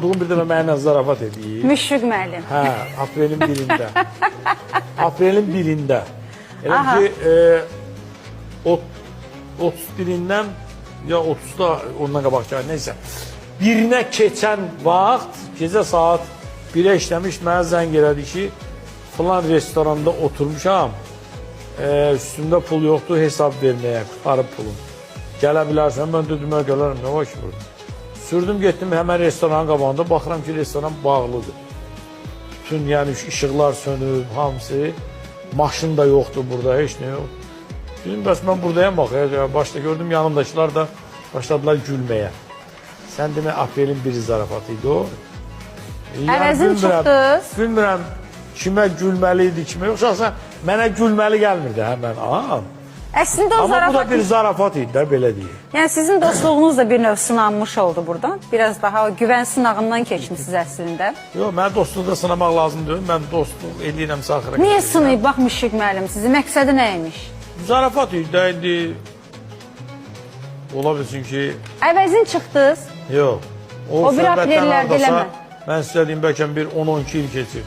olduğum bir dəfə mənimlə zarafat edeyim. Müşfiq müəllim. Hə, aprelin 1-də. Aprelin 1-də. Elə ki, 31-dən ya 30-da ondan qabaq gəlir, neysə. Birinə keçən vaxt, gecə saat 1-ə işləmiş, mənə zəng elədi ki, filan restoranda oturmuşam, üstümdə pul yoxdur, hesab verməyə, qutarıb pulum. Gələ bilərsən, mən dedim, mən gələrəm, nə var ki burada? Sürdüm, getdim, həmən restoranın qabağında, baxıram ki, restoran bağlıdır. Bütün, yəni, işıqlar sönüb, hamısı, maşın da yoxdur burada, heç nə yox. Dedim, bəs mən buradayam, bax, başda gördüm, yanımdakiler da başladılar gülməyə. Sən demə, aprelin 1-i zarafatı idi o. Əvəzin çıxdınız. Bilmirəm, kimə gülməli idi, kimə yox, şahsən mənə gülməli gəlmirdi həmən an. Əslində o Amma zarafat... bu da bir zarafat idi də, belə deyil. Yəni sizin dostluğunuz da bir növ sınanmış oldu buradan. Biraz daha güvən sınağından keçmişsiniz əslində. Yox, mən dostluğu da sınamaq lazım deyil. Mən dostluq eləyirəm saxıra. Niyə sınayıb baxmışıq müəllim sizi? Məqsədi nə imiş? Zarafat idi də, indi ola bilsin ki... Əvəzin çıxdınız. Yox. O bir aprellərdə eləmə. Mən sizə deyim, bəlkə bir 10-12 il keçir.